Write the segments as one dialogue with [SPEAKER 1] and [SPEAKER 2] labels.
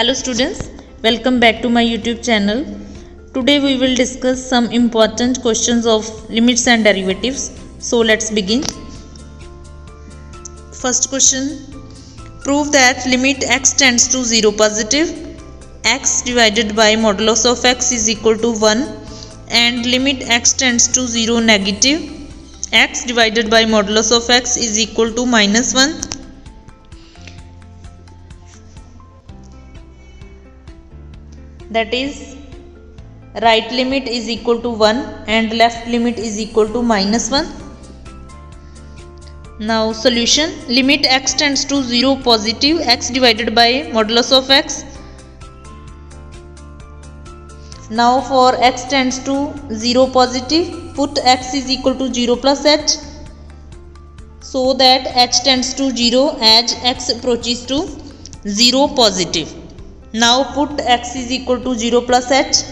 [SPEAKER 1] Hello students, welcome back to my YouTube channel. Today we will discuss some important questions of limits and derivatives. So let's begin. First question. Prove that limit x tends to 0 positive, x divided by modulus of x is equal to 1 and limit x tends to 0 negative, x divided by modulus of x is equal to minus 1. That is, right limit is equal to 1 and left limit is equal to minus 1. Now solution. Limit x tends to 0 positive, x divided by modulus of x. Now for x tends to 0 positive, put x is equal to 0 plus h, so that h tends to 0 as x approaches to 0 positive. Now put x is equal to 0 plus h.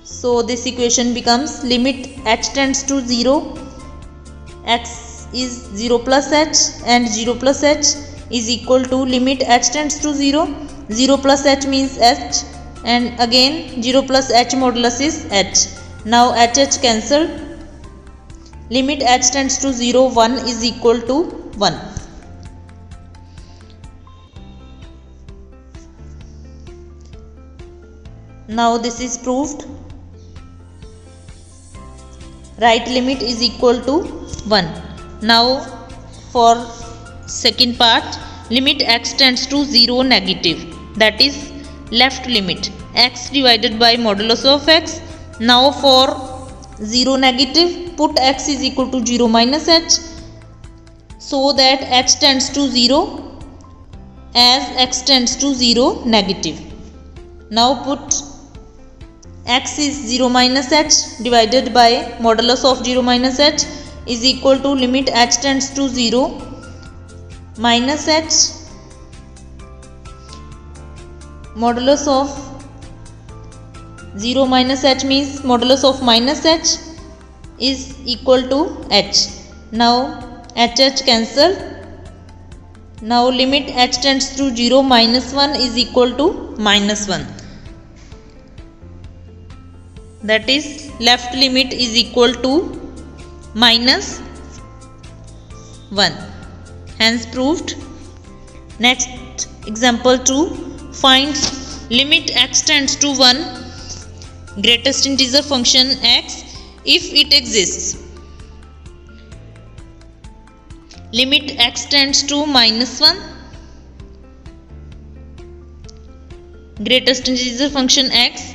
[SPEAKER 1] So this equation becomes limit h tends to 0, x is 0 plus h and 0 plus h is equal to limit h tends to 0, 0 plus h means h and again 0 plus h modulus is h. Now h cancelled. Limit h tends to 0, 1 is equal to 1. Now this is proved. Right limit is equal to 1. Now for second part, limit x tends to 0 negative, that is left limit, x divided by modulus of x. Now for 0 negative, put x is equal to 0 minus h, so that h tends to 0 as x tends to 0 negative. Now put x is 0 minus h divided by modulus of 0 minus h is equal to limit h tends to 0 minus h, modulus of 0 minus h means modulus of minus h is equal to h. Now h cancel. Now limit h tends to 0 minus 1 is equal to minus 1. That is, left limit is equal to minus 1. Hence proved. Next example 2. Find limit x tends to 1 greatest integer function x if it exists. Limit x tends to minus 1 greatest integer function x.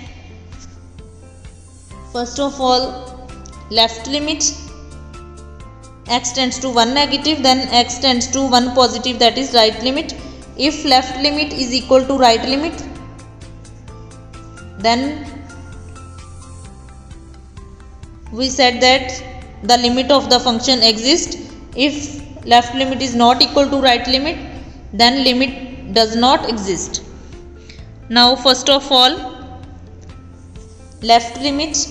[SPEAKER 1] First of all, left limit x tends to 1 negative, then x tends to 1 positive, that is right limit. If left limit is equal to right limit, then we said that the limit of the function exists. If left limit is not equal to right limit, then limit does not exist. Now first of all, left limit,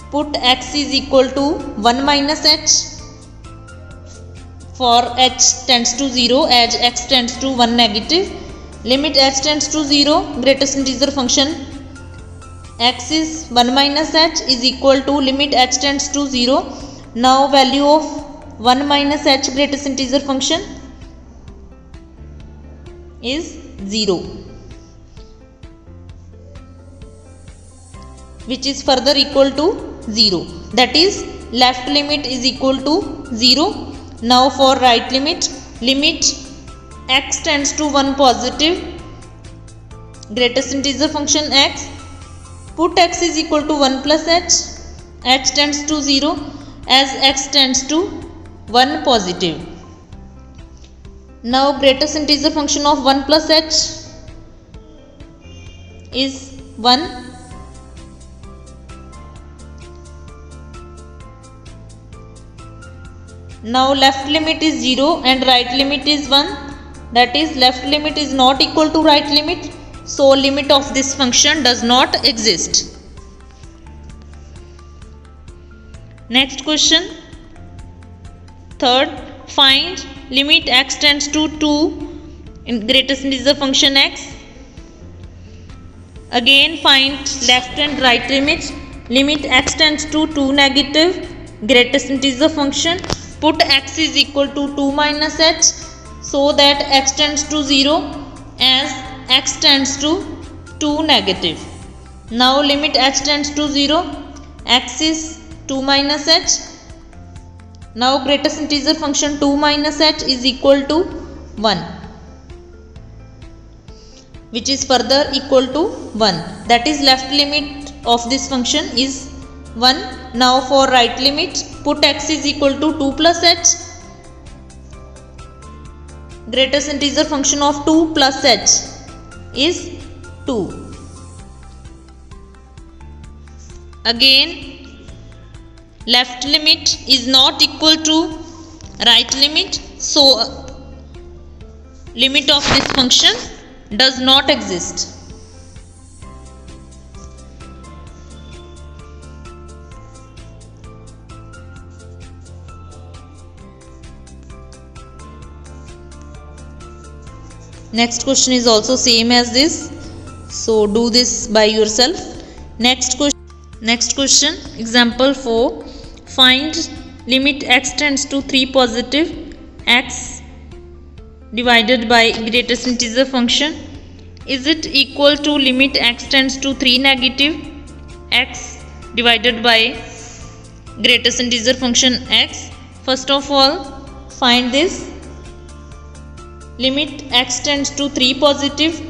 [SPEAKER 1] put x is equal to 1 minus h for h tends to 0 as x tends to 1 negative. Limit h tends to 0, greatest integer function x is 1 minus h is equal to limit h tends to 0. Now value of 1 minus h greatest integer function is 0, which is further equal to 0. That is, left limit is equal to 0. Now for right limit, limit x tends to 1 positive, greatest integer function x, put x is equal to 1 plus h tends to 0 as x tends to 1 positive. Now greatest integer function of 1 plus h is 1. Now left limit is 0 and right limit is 1, that is, left limit is not equal to right limit, so limit of this function does not exist. Next question. Third, find limit x tends to 2 in greatest integer function x. Again find left and right limits. Limit x tends to 2 negative greatest integer function. Put x is equal to 2 minus h so that x tends to 0 as x tends to 2 negative. Now limit h tends to 0, x is 2 minus h. Now greatest integer function 2 minus h is equal to 1, which is further equal to 1. That is left limit of this function is 1. Now for right limit, put x is equal to 2 plus h. Greatest integer function of 2 plus h is 2. Again left limit is not equal to right limit, so limit of this function does not exist. Next question is also same as this, so do this by yourself. Next question, example 4. Find limit x tends to 3 positive x divided by greatest integer function. Is it equal to limit x tends to 3 negative x divided by greatest integer function x? First of all, find this. Limit x tends to 3 positive,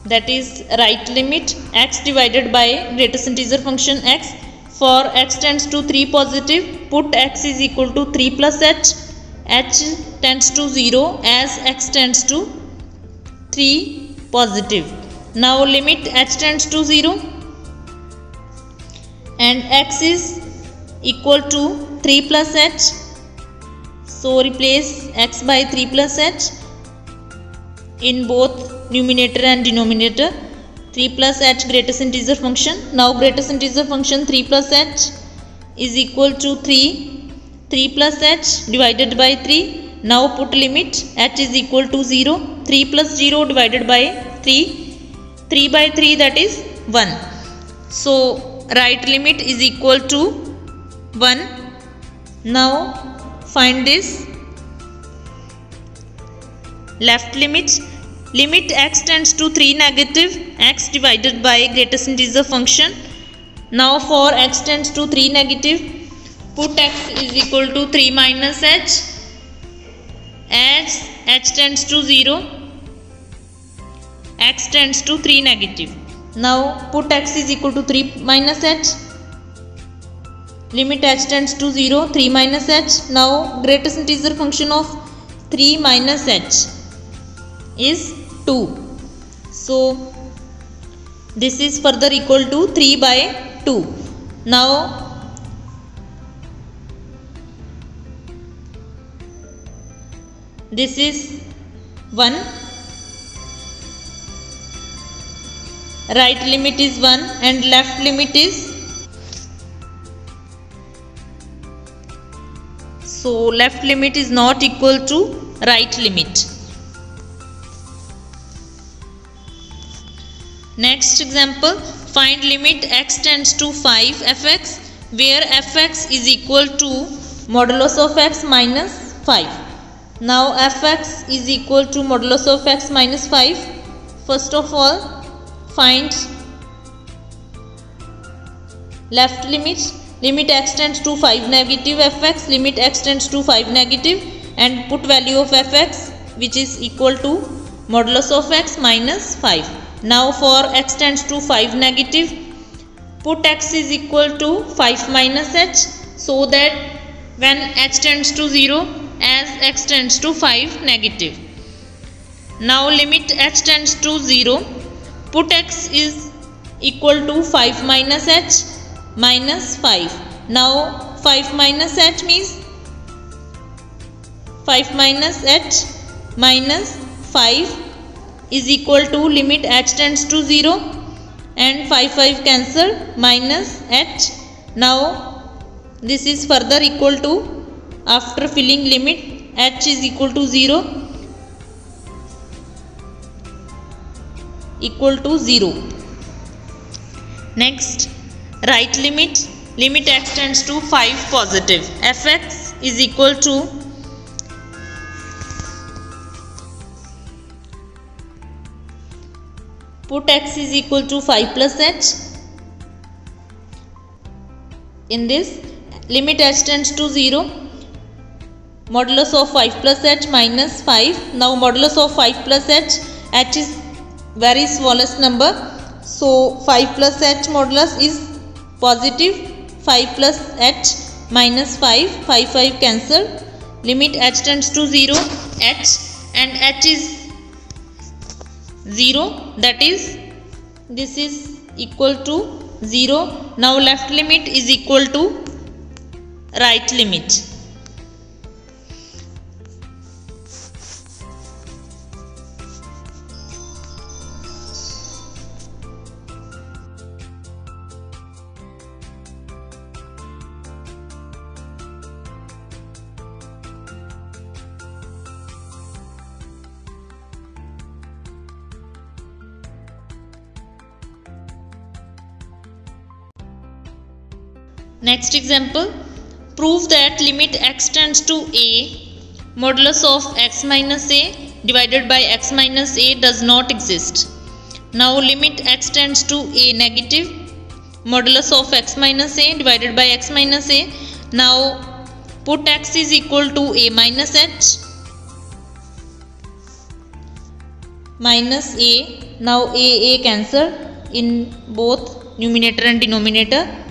[SPEAKER 1] that is right limit, x divided by greatest integer function x. For x tends to 3 positive, put x is equal to 3 plus h. H tends to 0 as x tends to 3 positive. Now limit h tends to 0 and x is equal to 3 plus h. So replace x by 3 plus h in both numerator and denominator. 3 plus h greatest integer function. Now greatest integer function 3 plus h is equal to 3 plus h divided by 3. Now put limit h is equal to 0. 3 plus 0 divided by 3. 3 by 3, that is 1. So right limit is equal to 1. Now find this left limit. Limit x tends to 3 negative x divided by greatest integer function. Now for x tends to 3 negative, put x is equal to 3 minus h as h tends to 0, x tends to 3 negative. Now put x is equal to 3 minus h. Limit h tends to 0, 3 minus h. Now greatest integer function of 3 minus h is 2. So this is further equal to 3 by 2. Now this is 1. Right limit is 1 and left limit is, so left limit is not equal to right limit. Next example, find limit x tends to 5 fx where fx is equal to modulus of x minus 5. Now fx is equal to modulus of x minus 5. First of all, find left limit. Limit x tends to 5 negative fx, limit x tends to 5 negative, and put value of fx which is equal to modulus of x minus 5. Now for x tends to 5 negative, put x is equal to 5 minus h so that when h tends to 0 as x tends to 5 negative. Now limit h tends to 0, put x is equal to 5 minus h minus 5. Now 5 minus h means 5 minus h minus 5 is equal to limit h tends to 0 and 5 cancel minus h. Now this is further equal to, after filling limit h is equal to 0, equal to 0. Next, right limit. Limit x tends to 5 positive. Fx is equal to put x is equal to 5 plus h. In this, limit h tends to 0. Modulus of 5 plus h minus 5. Now modulus of 5 plus h is very smallest number. So 5 plus h modulus is positive. 5 plus h minus 5. 5 cancel. Limit h tends to 0. H and h is 0. That is, this is equal to 0. Now left limit is equal to right limit. Next example, prove that limit x tends to a, modulus of x minus a divided by x minus a does not exist. Now limit x tends to a negative, modulus of x minus a divided by x minus a. Now put x is equal to a minus h minus a. Now a cancel in both numerator and denominator.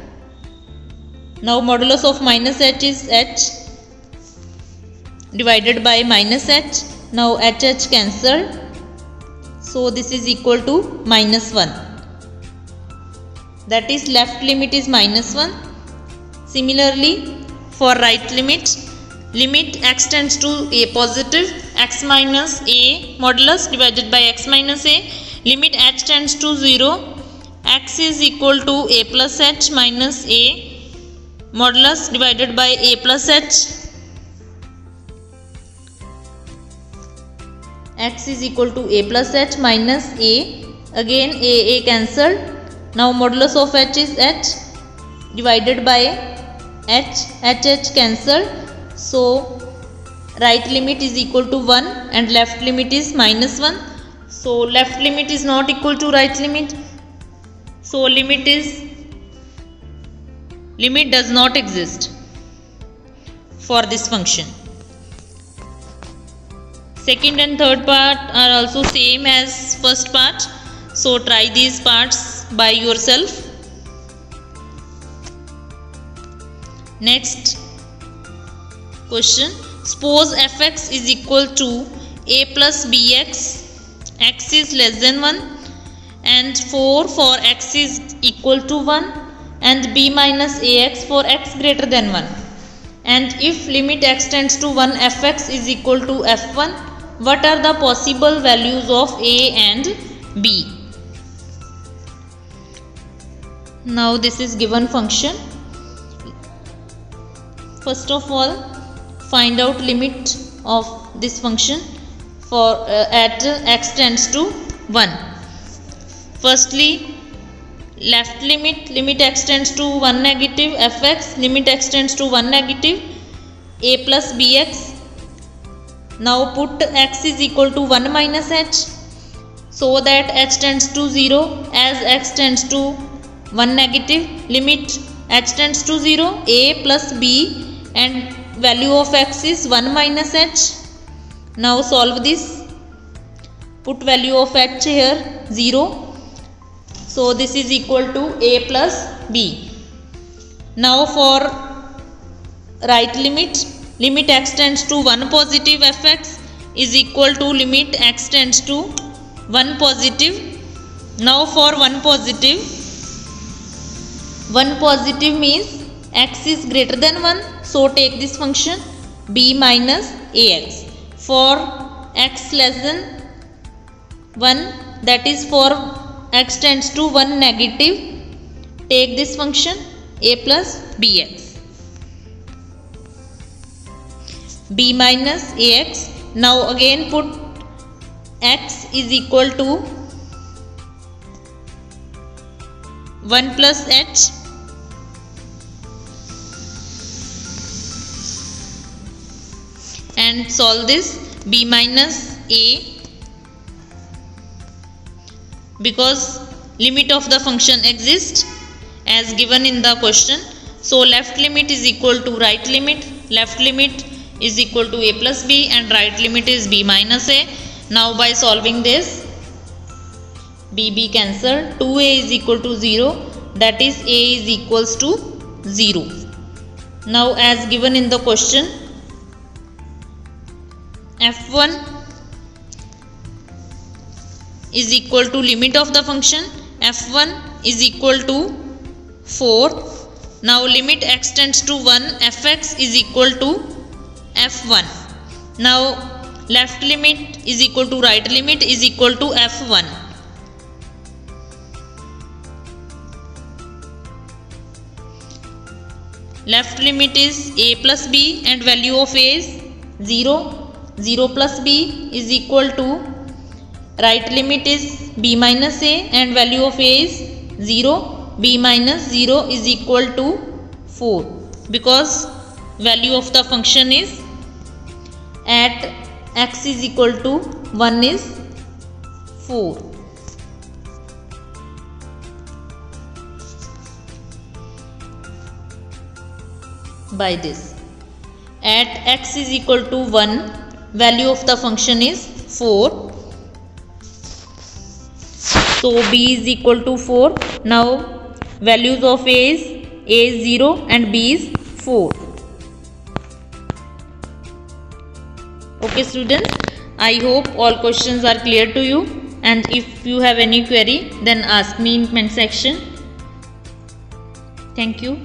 [SPEAKER 1] Now modulus of minus h is h divided by minus h. Now h cancelled. So this is equal to minus 1. That is, left limit is minus 1. Similarly, for right limit, limit x tends to a positive, x minus a modulus divided by x minus a. Limit h tends to 0. X is equal to a plus h minus a modulus divided by a plus h. X is equal to a plus h minus a. Again a cancelled. Now modulus of h is h divided by h cancelled. So right limit is equal to 1 and left limit is minus 1. So left limit is not equal to right limit. So limit does not exist for this function. Second and third part are also same as first part. So try these parts by yourself. Next question. Suppose fx is equal to a plus bx. X is less than 1 and 4 for x is equal to 1. And b minus ax for x greater than 1. And if limit x tends to 1, fx is equal to f1, what are the possible values of a and b? Now this is given function. First of all, find out limit of this function for at x tends to 1. Firstly, left limit x tends to 1 negative, fx limit x tends to 1 negative, a plus bx. Now put x is equal to 1 minus h so that h tends to 0. As x tends to 1 negative, limit h tends to 0, a plus b, and value of x is 1 minus h. Now solve this. Put value of h here 0. So this is equal to a plus b. Now for right limit, limit x tends to 1 positive, fx is equal to limit x tends to 1 positive. Now for 1 positive means x is greater than 1. So take this function b minus ax. For x less than 1, that is for x tends to 1 negative, take this function a plus bx. B minus ax. Now again put x is equal to 1 plus h and solve this. b minus a, because limit of the function exists as given in the question. So left limit is equal to right limit. Left limit is equal to a plus b and right limit is b minus a. Now by solving this, b cancelled. 2a is equal to 0, that is a is equals to 0. Now as given in the question, f1 is equal to limit of the function. f1 is equal to 4. Now limit x tends to 1, fx is equal to f1. Now left limit is equal to right limit is equal to f1. Left limit is a plus b and value of a is 0. 0 plus b is equal to, right limit is b minus a and value of a is 0. b minus 0 is equal to 4, because value of the function is at x is equal to 1 is 4. By this, at x is equal to 1, value of the function is 4. So b is equal to 4. Now values of a is 0 and b is 4. Okay students, I hope all questions are clear to you, and if you have any query then ask me in comment section. Thank you.